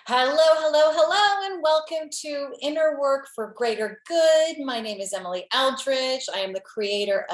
Hello, hello, hello, and welcome to Inner Work for Greater Good. My name is Emily Aldridge. I am the creator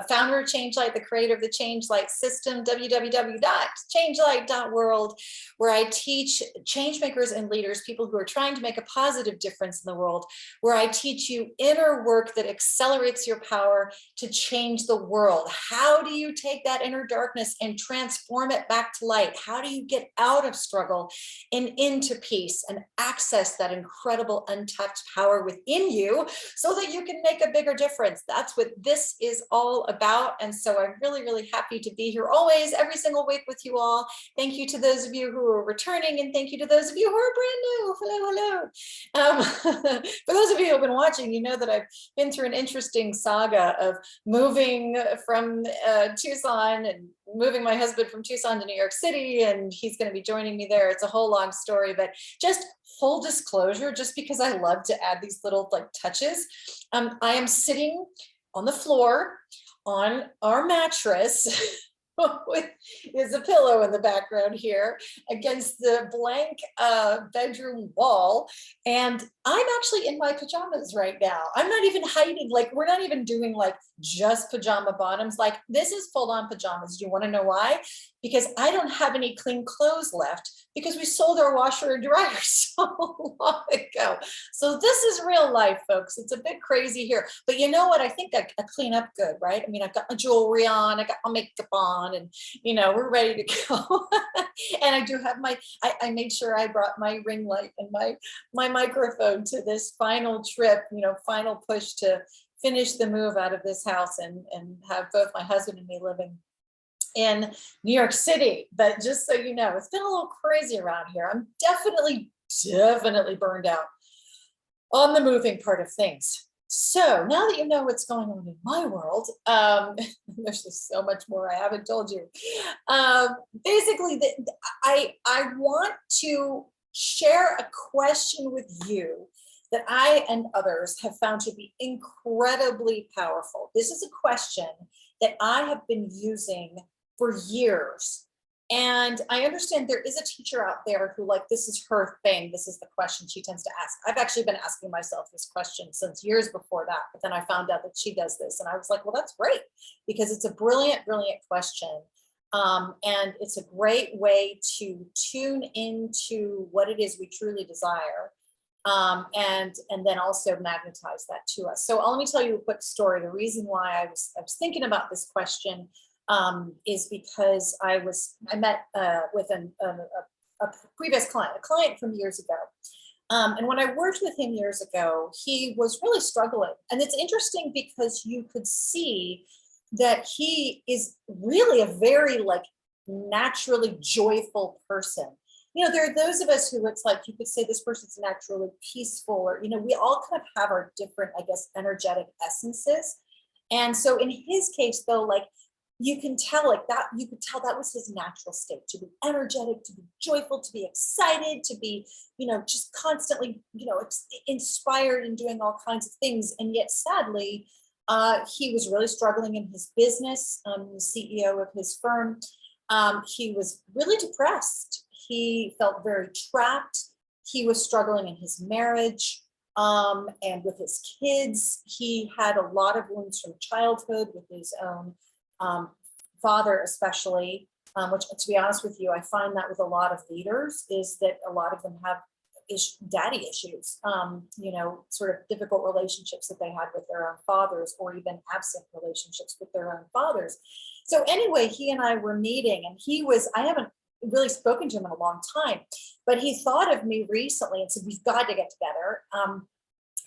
founder of Change Light, the creator of the Change Light system, www.changelight.world, where I teach change makers and leaders, people who are trying to make a positive difference in the world, where I teach you inner work that accelerates your power to change the world. How do you take that inner darkness and transform it back to light? How do you get out of struggle and into peace and access that incredible untapped power within you so that you can make a bigger difference? That's what this is all about. And so I'm really, really happy to be here always, every single week with you all. Thank you to those of you who are returning, and thank you to those of you who are brand new. Hello, hello. For those of you who have been watching, you know that I've been through an interesting saga of moving from Tucson and moving my husband from Tucson to New York City, and he's going to be joining me there. It's a whole long story, but just full disclosure, just because I love to add these little touches. I am sitting on the floor on our mattress with there's a pillow in the background here against the blank bedroom wall, and I'm actually in my pajamas right now. I'm not even hiding, we're not even doing just pajama bottoms. This is full-on pajamas. Do you want to know why? Because I don't have any clean clothes left, because we sold our washer and dryer so long ago. So this is real life, folks. It's a bit crazy here, but you know what? I think I clean up good, right? I mean, I've got my jewelry on, I got my makeup on, and we're ready to go. And I do have I made sure I brought my ring light and my microphone to this final trip, final push to finish the move out of this house and have both my husband and me living in New York City. But just so you know, it's been a little crazy around here. I'm definitely burned out on the moving part of things. So now that you know what's going on in my world, there's just so much more I haven't told you. Basically, I want to share a question with you that I and others have found to be incredibly powerful. This is a question that I have been using for years. And I understand there is a teacher out there who this is her thing. This is the question she tends to ask. I've actually been asking myself this question since years before that, but then I found out that she does this. And I was like, well, that's great, because it's a brilliant, brilliant question. And it's a great way to tune into what it is we truly desire. And then also magnetize that to us. So let me tell you a quick story. The reason why I was thinking about this question is because I met with a previous client, a client from years ago. And when I worked with him years ago, he was really struggling. And it's interesting because you could see that he is really a very naturally joyful person. There are those of us who it's you could say this person's naturally peaceful, or, we all kind of have our different, I guess, energetic essences. And so in his case, though, you can tell that, you could tell that was his natural state, to be energetic, to be joyful, to be excited, to be, just constantly, inspired and doing all kinds of things. And yet, sadly, he was really struggling in his business, the CEO of his firm. He was really depressed. He felt very trapped. He was struggling in his marriage and with his kids. He had a lot of wounds from childhood with his own father, especially, which, to be honest with you, I find that with a lot of leaders is that a lot of them have daddy issues, sort of difficult relationships that they had with their own fathers, or even absent relationships with their own fathers. So anyway, he and I were meeting, and I haven't really spoken to him in a long time, but he thought of me recently and said, we've got to get together.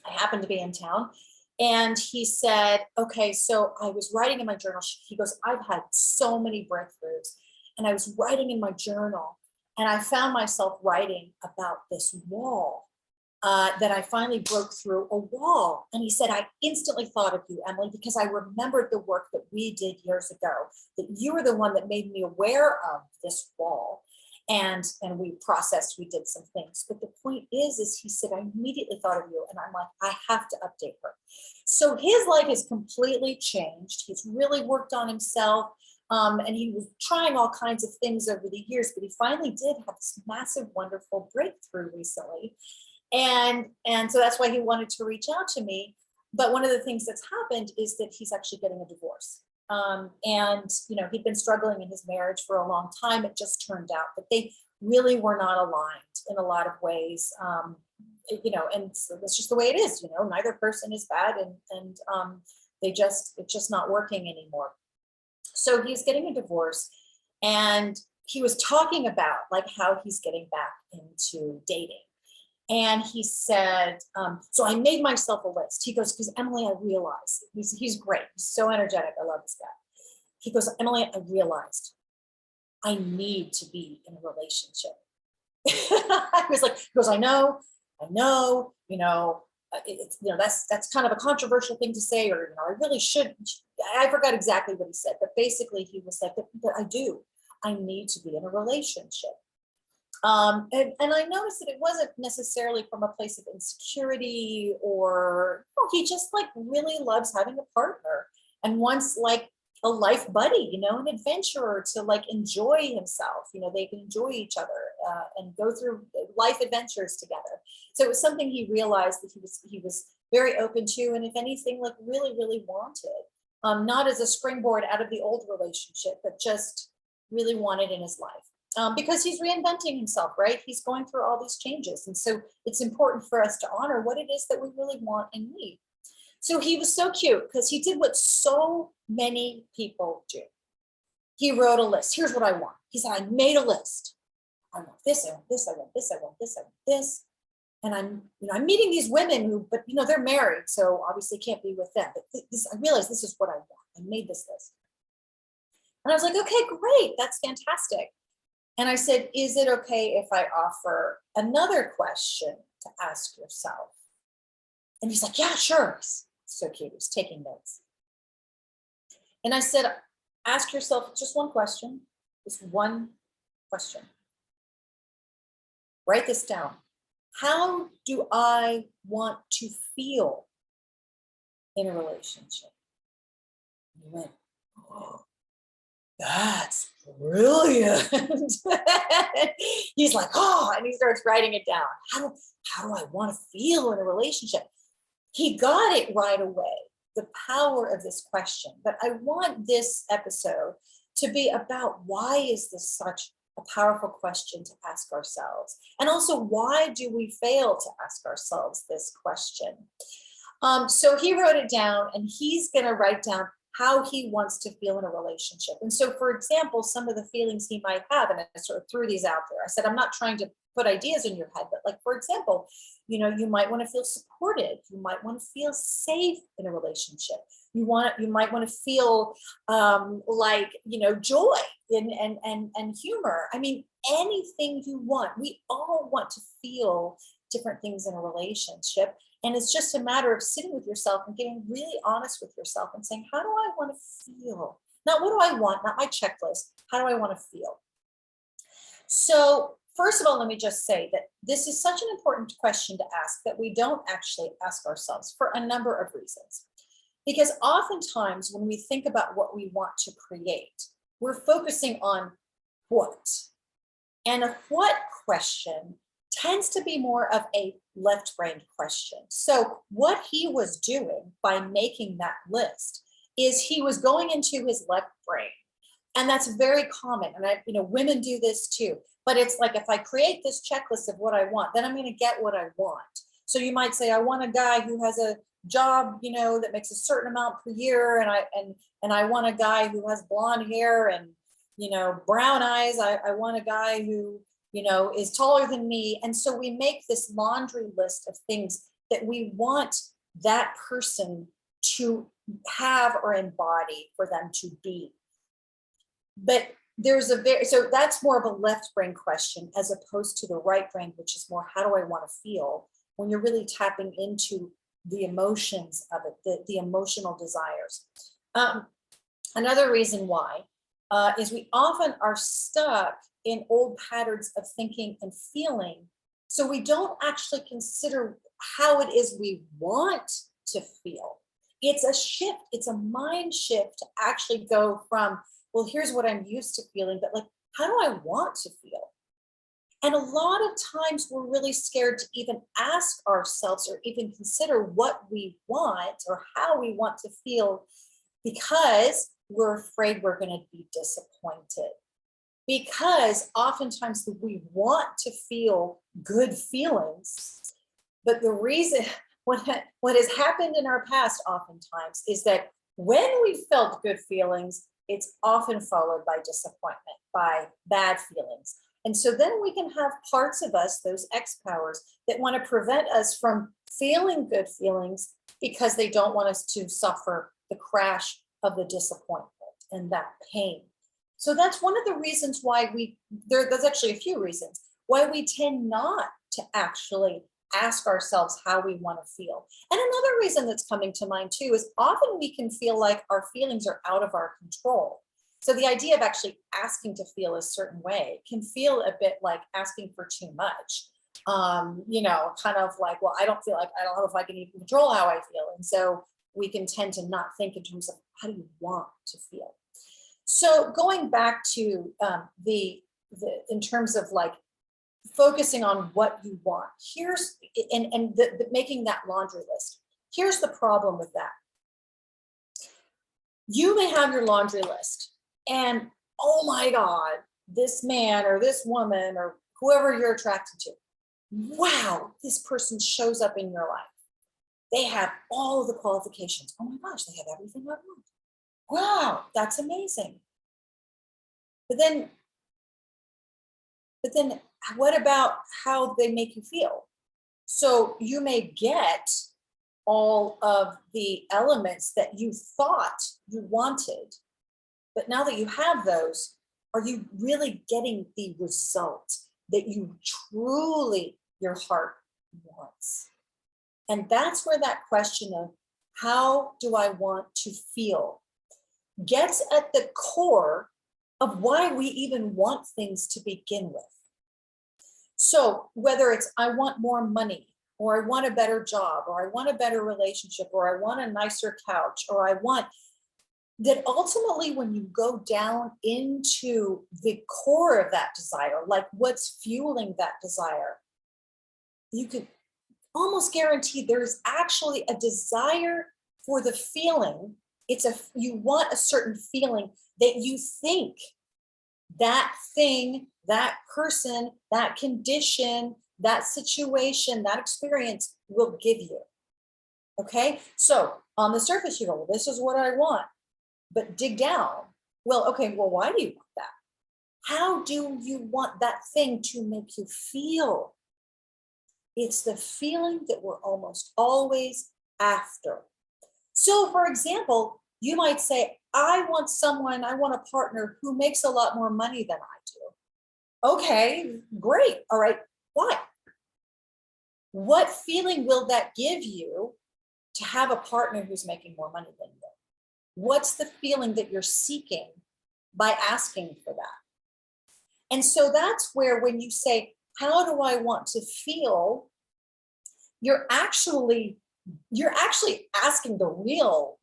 I happened to be in town. And he said, okay, so I was writing in my journal. He goes, I've had so many breakthroughs. And I was writing in my journal, and I found myself writing about this wall that I finally broke through a wall. And he said, I instantly thought of you, Emily, because I remembered the work that we did years ago, that you were the one that made me aware of this wall. And we did some things. But the point is he said, I immediately thought of you. And I'm like, I have to update her. So his life has completely changed. He's really worked on himself. And he was trying all kinds of things over the years, but he finally did have this massive, wonderful breakthrough recently. And so that's why he wanted to reach out to me. But one of the things that's happened is that he's actually getting a divorce. And, you know, he'd been struggling in his marriage for a long time. It just turned out that they really were not aligned in a lot of ways. You know, and so that's just the way it is, you know, neither person is bad, and it's just not working anymore. So he's getting a divorce, and he was talking about like how he's getting back into dating. And he said, so I made myself a list. He goes, because Emily, I realized he's great. He's so energetic. I love this guy. He goes, Emily, I realized I need to be in a relationship. I was like, he goes, I know, you know, it's, you know, that's kind of a controversial thing to say, or, you know, I really should. I forgot exactly what he said, but basically he was like, but I need to be in a relationship. And I noticed that it wasn't necessarily from a place of insecurity, or he just like really loves having a partner and wants like a life buddy, you know, an adventurer to like enjoy himself. You know, they can enjoy each other and go through life adventures together. So it was something he realized that he was very open to, and if anything, like really, really wanted, not as a springboard out of the old relationship, but just really wanted in his life. Because he's reinventing himself, right? He's going through all these changes. And so it's important for us to honor what it is that we really want and need. So he was so cute because he did what so many people do. He wrote a list. Here's what I want. He said, I made a list. I want this, I want this, I want this, I want this, I want this. And I'm meeting these women who, but you know, they're married, so obviously can't be with them. But I realized this is what I want. I made this list. And I was like, okay, great. That's fantastic. And I said, is it okay if I offer another question to ask yourself? And he's like, yeah, sure. So cute. He's taking notes. And I said, ask yourself just one question. Just one question. Write this down. How do I want to feel in a relationship? And he went, oh, that's brilliant. He's like, oh, and he starts writing it down. How do I want to feel in a relationship? He got it right away, the power of this question. But I want this episode to be about, why is this such a powerful question to ask ourselves? And also, why do we fail to ask ourselves this question? So he wrote it down, and he's going to write down how he wants to feel in a relationship. And so, for example, some of the feelings he might have, and I sort of threw these out there. I said, I'm not trying to put ideas in your head, but like, for example, you know, you might want to feel supported. You might want to feel safe in a relationship. You might want to feel like, you know, joy and humor. I mean, anything you want. We all want to feel different things in a relationship. And it's just a matter of sitting with yourself and getting really honest with yourself and saying, how do I want to feel? Not what do I want, not my checklist. How do I want to feel? So first of all, let me just say that this is such an important question to ask that we don't actually ask ourselves for a number of reasons. Because oftentimes when we think about what we want to create, we're focusing on what. And a what question tends to be more of a left-brained question. So what he was doing by making that list is he was going into his left brain. And that's very common. And women do this too. But it's like, if I create this checklist of what I want, then I'm going to get what I want. So you might say, I want a guy who has a job, you know, that makes a certain amount per year. And I want a guy who has blonde hair and, you know, brown eyes. I want a guy who, you know, is taller than me. And so we make this laundry list of things that we want that person to have or embody, for them to be. But so that's more of a left brain question as opposed to the right brain, which is more, how do I want to feel, when you're really tapping into the emotions of it, the emotional desires. Another reason why is we often are stuck in old patterns of thinking and feeling. So we don't actually consider how it is we want to feel. It's a shift. It's a mind shift to actually go from well, here's what I'm used to feeling, but like, how do I want to feel? And a lot of times we're really scared to even ask ourselves or even consider what we want or how we want to feel because we're afraid we're going to be disappointed. Because oftentimes we want to feel good feelings, but the reason what has happened in our past oftentimes is that when we felt good feelings, it's often followed by disappointment, by bad feelings. And so then we can have parts of us, those X powers, that want to prevent us from feeling good feelings because they don't want us to suffer the crash of the disappointment and that pain. So that's one of the reasons why there's actually a few reasons why we tend not to actually ask ourselves how we want to feel. And another reason that's coming to mind too is often we can feel like our feelings are out of our control. So the idea of actually asking to feel a certain way can feel a bit like asking for too much. Kind of like, well, I don't know if I can even control how I feel. And so we can tend to not think in terms of how do you want to feel. So going back to the in terms of like focusing on what you want, here's making that laundry list. Here's the problem with that. You may have your laundry list and oh my God, this man or this woman or whoever you're attracted to, wow, this person shows up in your life. They have all of the qualifications. Oh my gosh, they have everything I want. Wow, that's amazing. But then what about how they make you feel? So you may get all of the elements that you thought you wanted, but now that you have those, are you really getting the result that you truly, your heart wants? And that's where that question of how do I want to feel gets at the core of why we even want things to begin with. So whether it's I want more money, or I want a better job, or I want a better relationship, or I want a nicer couch, or I want that ultimately when you go down into the core of that desire, like what's fueling that desire, you can almost guarantee there's actually a desire for the feeling. You want a certain feeling that you think that thing, that person, that condition, that situation, that experience will give you. Okay, so on the surface you go, well, this is what I want, but dig down. Well, okay, well, why do you want that? How do you want that thing to make you feel? It's the feeling that we're almost always after. So for example, you might say, I want a partner who makes a lot more money than I do. Okay, great. All right. Why? What feeling will that give you to have a partner who's making more money than you? What's the feeling that you're seeking by asking for that? And so that's where when you say, how do I want to feel? You're actually asking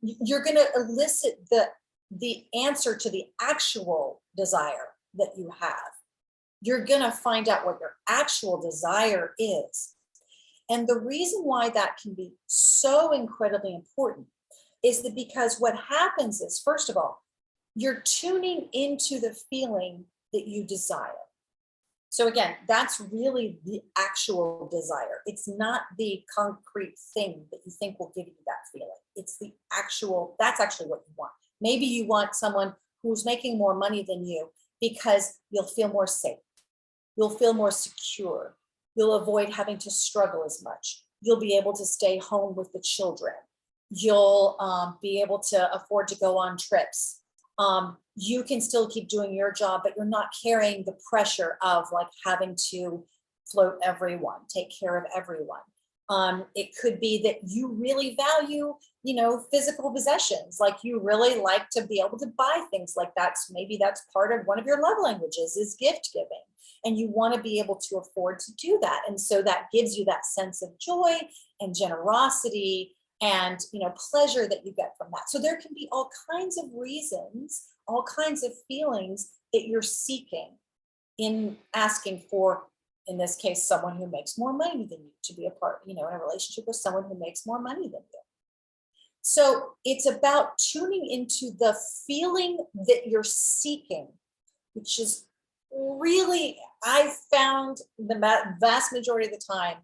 you're going to elicit the answer to the actual desire that you have. You're going to find out what your actual desire is. And the reason why that can be so incredibly important is that because what happens is, first of all, you're tuning into the feeling that you desire. So again, that's really the actual desire. It's not the concrete thing that you think will give you that feeling. It's that's actually what you want. Maybe you want someone who's making more money than you because you'll feel more safe. You'll feel more secure. You'll avoid having to struggle as much. You'll be able to stay home with the children. You'll be able to afford to go on trips. You can still keep doing your job, but you're not carrying the pressure of like having to float everyone, take care of everyone. It could be that you really value, physical possessions. Like you really like to be able to buy things like that. So maybe that's part of one of your love languages is gift giving. And you want to be able to afford to do that. And so that gives you that sense of joy and generosity and pleasure that you get from that. So there can be all kinds of reasons all kinds of feelings that you're seeking in asking for, in this case, someone who makes more money than you to be a part, in a relationship with someone who makes more money than you. So it's about tuning into the feeling that you're seeking, which is really, I found the vast majority of the time,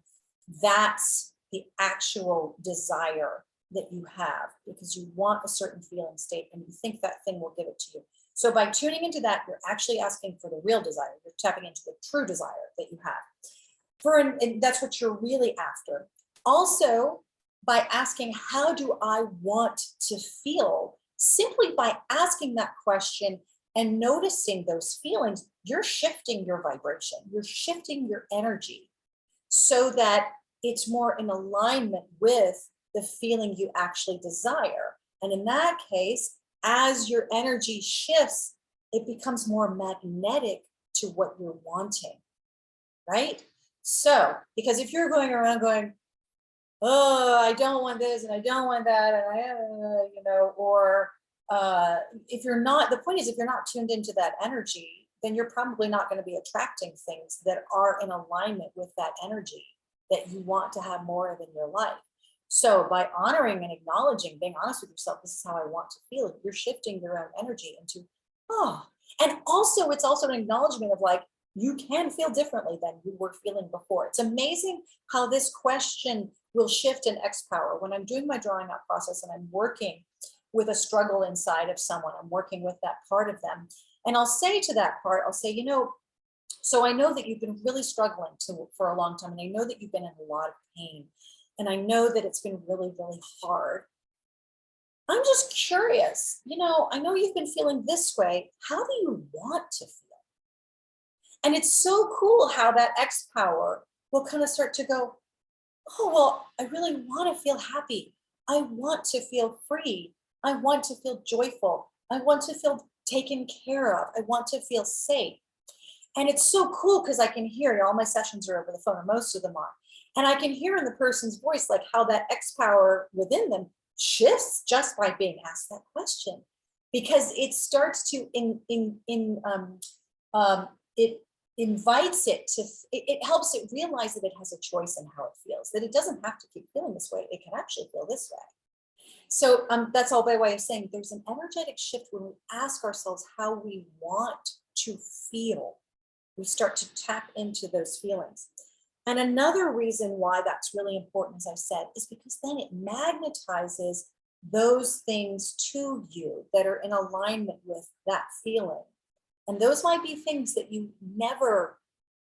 that's the actual desire that you have, because you want a certain feeling state and you think that thing will give it to you. So by tuning into that, you're actually asking for the real desire. You're tapping into the true desire that you have. And that's what you're really after. Also, by asking, how do I want to feel? Simply by asking that question and noticing those feelings, you're shifting your vibration, you're shifting your energy so that it's more in alignment with the feeling you actually desire. And in that case, as your energy shifts, it becomes more magnetic to what you're wanting, right? So, because if you're going around going, oh, I don't want this and I don't want that, and if you're not, the point is, if you're not tuned into that energy, then you're probably not going to be attracting things that are in alignment with that energy that you want to have more of in your life. So by honoring and acknowledging, being honest with yourself, this is how I want to feel, you're shifting your own energy into, and also it's also an acknowledgement of like, you can feel differently than you were feeling before. It's amazing how this question will shift in X power. When I'm doing my drawing out process and I'm working with a struggle inside of someone, I'm working with that part of them. And I'll say to that part, I'll say, so I know that you've been really struggling for a long time. And I know that you've been in a lot of pain. And I know that it's been really, really hard. I'm just curious, I know you've been feeling this way. How do you want to feel? And it's so cool how that X power will kind of start to go, oh, well, I really want to feel happy. I want to feel free. I want to feel joyful. I want to feel taken care of. I want to feel safe. And it's so cool because I can hear, all my sessions are over the phone, or most of them are. And I can hear in the person's voice, like how that X power within them shifts just by being asked that question, because it starts to it invites it to, it helps it realize that it has a choice in how it feels, that it doesn't have to keep feeling this way. It can actually feel this way. So that's all by way of saying there's an energetic shift when we ask ourselves how we want to feel. We start to tap into those feelings. And another reason why that's really important, as I said, is because then it magnetizes those things to you that are in alignment with that feeling. And those might be things that you never,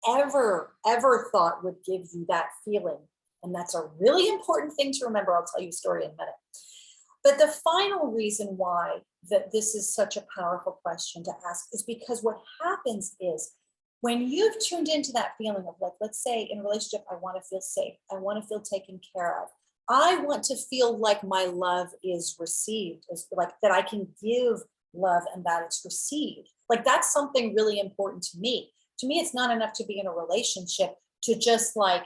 ever, ever thought would give you that feeling. And that's a really important thing to remember. I'll tell you a story in a minute. But the final reason why that this is such a powerful question to ask is because what happens is, when you've tuned into that feeling of, like, let's say in a relationship, I want to feel safe. I want to feel taken care of. I want to feel like my love is received, like that I can give love and that it's received. Like, that's something really important to me. To me, it's not enough to be in a relationship to just like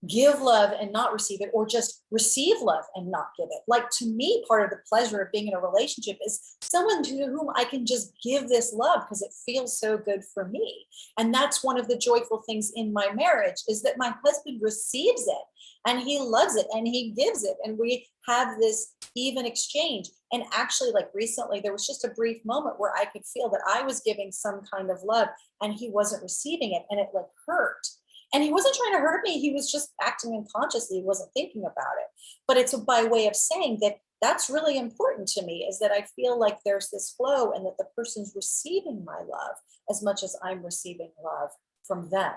give love and not receive it, or just receive love and not give it. Like, to me, part of the pleasure of being in a relationship is someone to whom I can just give this love because it feels so good for me. And that's one of the joyful things in my marriage, is that my husband receives it and he loves it and he gives it. And we have this even exchange. And actually, like recently, there was just a brief moment where I could feel that I was giving some kind of love and he wasn't receiving it, and it like hurt. And he wasn't trying to hurt me. He was just acting unconsciously. He wasn't thinking about it. But it's by way of saying that that's really important to me, is that I feel like there's this flow and that the person's receiving my love as much as I'm receiving love from them.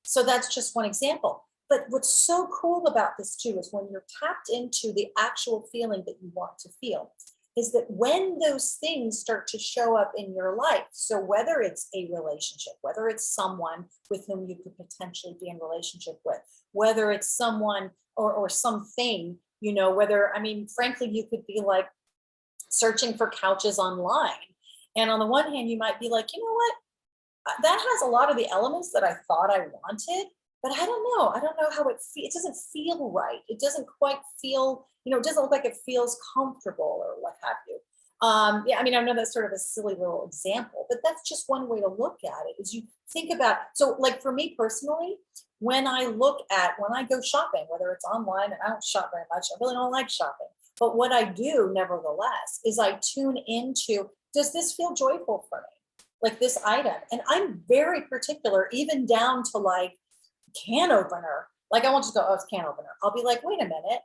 So that's just one example. But what's so cool about this too is when you're tapped into the actual feeling that you want to feel, is that when those things start to show up in your life, so whether it's a relationship, whether it's someone with whom you could potentially be in relationship with, whether it's someone or something, whether, I mean, frankly, you could be like searching for couches online. And on the one hand, you might be like, you know what, that has a lot of the elements that I thought I wanted, but I don't know. I don't know how it feels. It doesn't feel right. It doesn't quite feel, it doesn't look like it feels comfortable or what have you. Yeah, I mean, I know that's sort of a silly little example, but that's just one way to look at it is you think about, so like for me personally, when I go shopping, whether it's online, and I don't shop very much, I really don't like shopping. But what I do nevertheless is I tune into, does this feel joyful for me? Like this item. And I'm very particular, even down to like can opener. Like I won't just go, oh, it's can opener. I'll be like, wait a minute,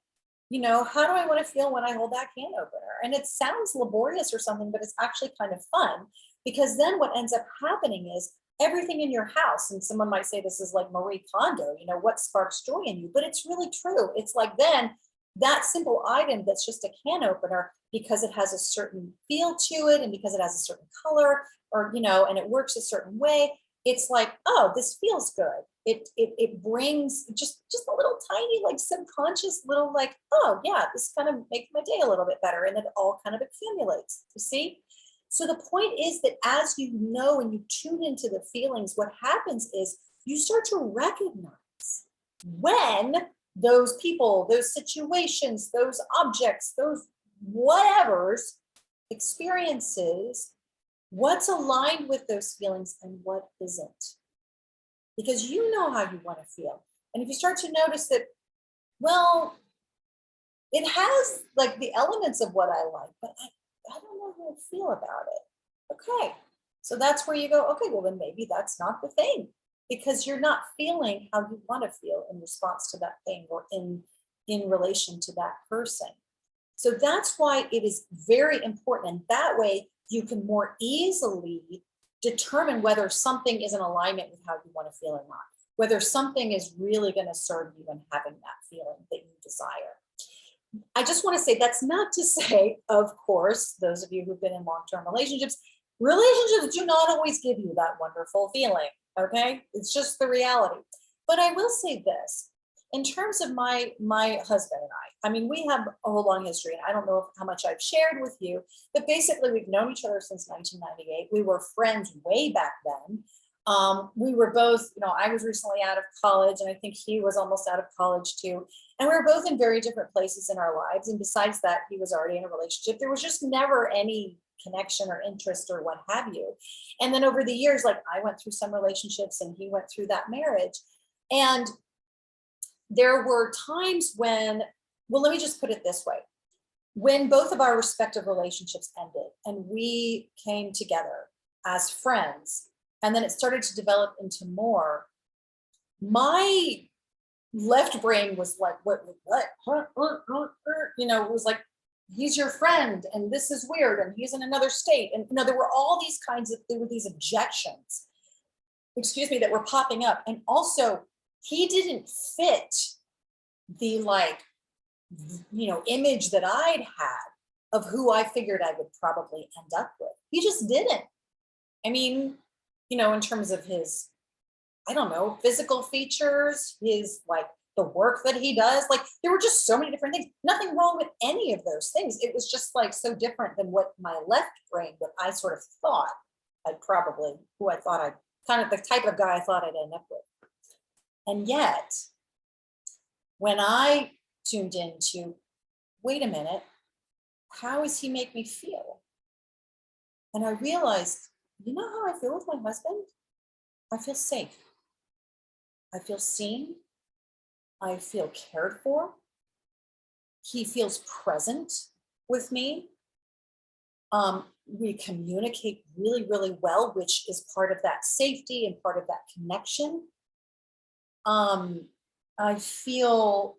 how do I want to feel when I hold that can opener? And it sounds laborious or something, but it's actually kind of fun because then what ends up happening is everything in your house, and someone might say this is like Marie Kondo, what sparks joy in you, but it's really true. It's like then that simple item that's just a can opener, because it has a certain feel to it and because it has a certain color or, and it works a certain way, it's like, oh, this feels good. It brings just a little tiny, like subconscious little like, oh yeah, this kind of makes my day a little bit better. And it all kind of accumulates, you see? So the point is that as you know and you tune into the feelings, what happens is you start to recognize when those people, those situations, those objects, those whatevers, experiences, what's aligned with those feelings and what isn't. Because you know how you want to feel. And if you start to notice that, well, it has like the elements of what I like, but I don't know how I feel about it. Okay. So that's where you go, okay, well, then maybe that's not the thing because you're not feeling how you want to feel in response to that thing or in relation to that person. So that's why it is very important. And that way you can more easily determine whether something is in alignment with how you want to feel or not, whether something is really going to serve you in having that feeling that you desire. I just want to say that's not to say, of course, those of you who've been in long-term relationships do not always give you that wonderful feeling. Okay. It's just the reality. But I will say this, in terms of my husband and I mean, we have a whole long history, and I don't know how much I've shared with you, but basically we've known each other since 1998. We were friends way back then. We were both, I was recently out of college, and I think he was almost out of college too. And we were both in very different places in our lives. And besides that, he was already in a relationship. There was just never any connection or interest or what have you. And then over the years, like I went through some relationships and he went through that marriage. And there were times when, well, let me just put it this way. When both of our respective relationships ended and we came together as friends, and then it started to develop into more, my left brain was like, what? It was like, he's your friend and this is weird and he's in another state. And, there were all these there were these objections, that were popping up. And also, he didn't fit the image that I'd had of who I figured I would probably end up with. He just didn't. I mean, in terms of his, I don't know, physical features, his like the work that he does, like there were just so many different things. Nothing wrong with any of those things. It was just like so different than what my left brain, what I sort of thought who I thought I'd kind of the type of guy I thought I'd end up with. And yet, when I tuned into, wait a minute, how does he make me feel? And I realized, you know how I feel with my husband? I feel safe. I feel seen. I feel cared for. He feels present with me. We communicate really, really well, which is part of that safety and part of that connection. I feel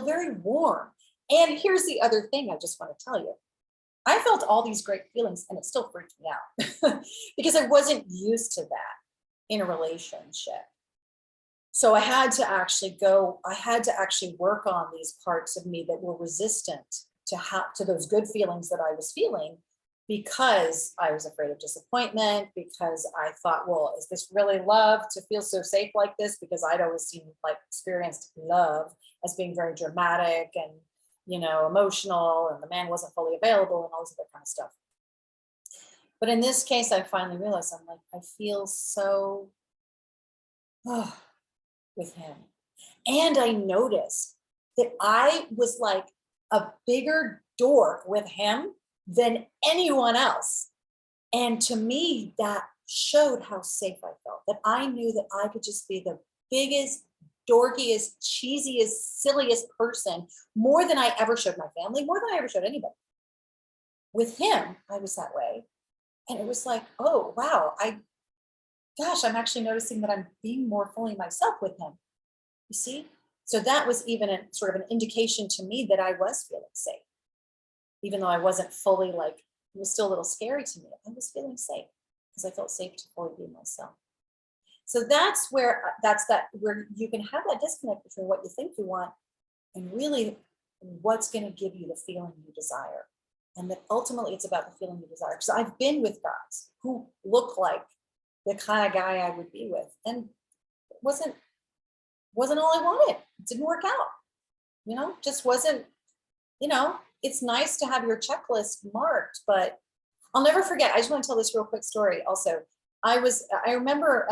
very warm. And here's the other thing I just want to tell you. I felt all these great feelings and it still freaked me out because I wasn't used to that in a relationship. So I had to actually work on these parts of me that were resistant to those good feelings that I was feeling, because I was afraid of disappointment, because I thought, well, is this really love to feel so safe like this? Because I'd always experienced love as being very dramatic and, emotional, and the man wasn't fully available and all this other kind of stuff. But in this case, I finally realized, I'm like, I feel so with him. And I noticed that I was like a bigger dork with him than anyone else. And to me, that showed how safe I felt, that I knew that I could just be the biggest, dorkiest, cheesiest, silliest person, more than I ever showed my family, more than I ever showed anybody. With him, I was that way. And it was like, oh, wow, gosh, I'm actually noticing that I'm being more fully myself with him. You see? So that was even a sort of an indication to me that I was feeling safe. Even though I wasn't fully like, it was still a little scary to me. I was feeling safe because I felt safe to fully be myself. So that's where where you can have that disconnect between what you think you want and really what's going to give you the feeling you desire. And that ultimately it's about the feeling you desire. Because I've been with guys who look like the kind of guy I would be with, and it wasn't all I wanted. It didn't work out, just wasn't, it's nice to have your checklist marked, but I'll never forget. I just want to tell this real quick story also. I remember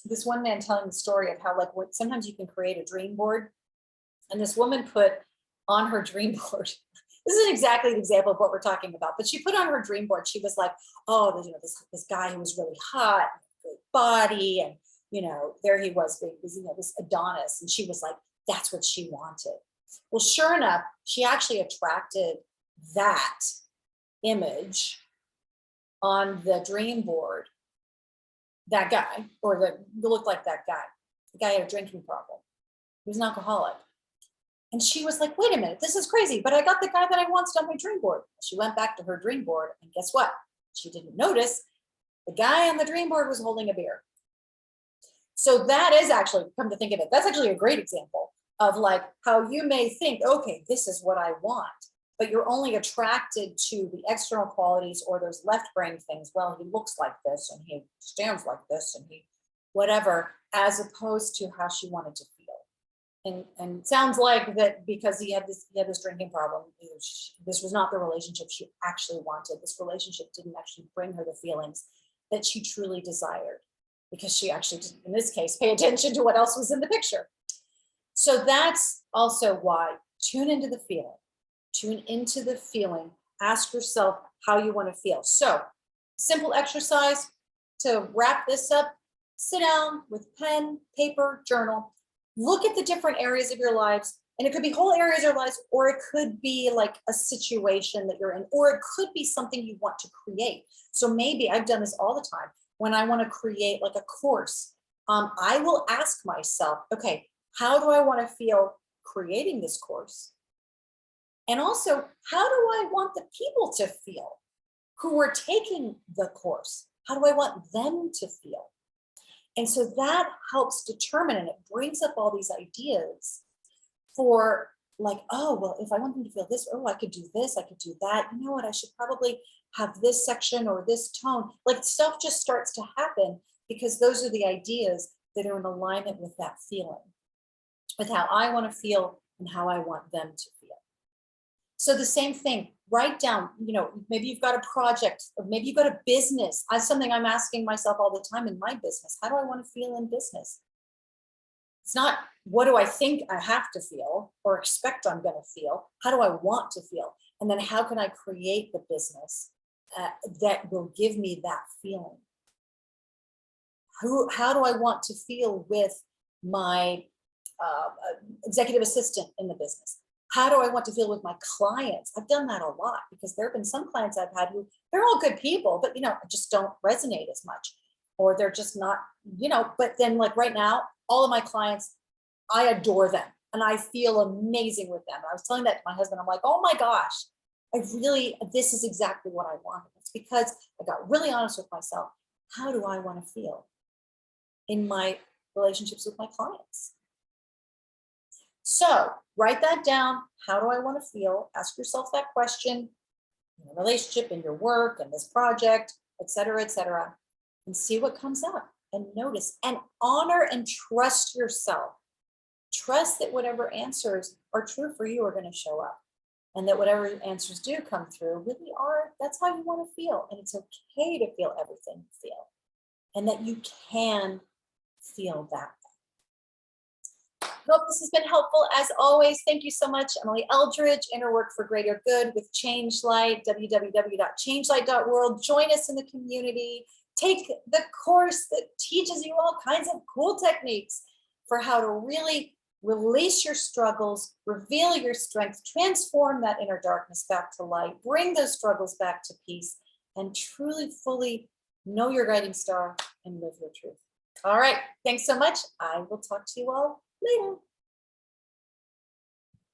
this one man telling the story of how like sometimes you can create a dream board, and this woman put on her dream board, this isn't exactly the example of what we're talking about, but she put on her dream board, she was like, oh, this guy who was really hot, great body, and there he was, this Adonis, and she was like, that's what she wanted. Well, sure enough, she actually attracted that image on the dream board, that guy, or the looked like that guy. The guy had a drinking problem. He was an alcoholic. And she was like, wait a minute, this is crazy, but I got the guy that I wanted on my dream board. She went back to her dream board, and guess what? She didn't notice the guy on the dream board was holding a beer. So that is actually, come to think of it, that's actually a great example of like how you may think, okay, this is what I want, but you're only attracted to the external qualities or those left brain things. Well, he looks like this and he stands like this and he whatever, as opposed to how she wanted to feel. And it sounds like that because he had this drinking problem, this was not the relationship she actually wanted. This relationship didn't actually bring her the feelings that she truly desired, because she actually didn't, in this case, pay attention to what else was in the picture. So that's also why tune into the feeling, ask yourself how you want to feel. So simple exercise to wrap this up, sit down with pen, paper, journal, look at the different areas of your lives. And it could be whole areas of your lives, or it could be like a situation that you're in, or it could be something you want to create. So maybe I've done this all the time. When I want to create like a course, I will ask myself, okay, how do I want to feel creating this course? And also, how do I want the people to feel who are taking the course? How do I want them to feel? And so that helps determine, and it brings up all these ideas for like, oh, well, if I want them to feel this, oh, I could do this, I could do that. You know what? I should probably have this section or this tone. Like stuff just starts to happen because those are the ideas that are in alignment with that feeling, with how I want to feel and how I want them to feel. So the same thing, write down, maybe you've got a project, or maybe you've got a business. That's something I'm asking myself all the time in my business. How do I want to feel in business? It's not, what do I think I have to feel or expect I'm going to feel? How do I want to feel? And then how can I create the business that will give me that feeling? How do I want to feel with my executive assistant in the business? How do I want to feel with my clients? I've done that a lot because there have been some clients I've had who, they're all good people, but just don't resonate as much, or they're just not, but then like right now, all of my clients, I adore them and I feel amazing with them. I was telling that to my husband. I'm like, oh my gosh, this is exactly what I wanted. It's because I got really honest with myself. How do I want to feel in my relationships with my clients? So write that down. How do I want to feel? Ask yourself that question in a relationship, in your work, in this project, et cetera, and see what comes up and notice and honor and trust yourself. Trust that whatever answers are true for you are going to show up, and that whatever answers do come through really are, that's how you want to feel. And it's okay to feel everything you feel, and that you can feel that. Hope this has been helpful. As always, thank you so much, Emily Eldridge, Inner Work for Greater Good with Change Light, www.changelight.world. Join us in the community. Take the course that teaches you all kinds of cool techniques for how to really release your struggles, reveal your strength, transform that inner darkness back to light, bring those struggles back to peace, and truly, fully know your guiding star and live your truth. All right, thanks so much. I will talk to you all later.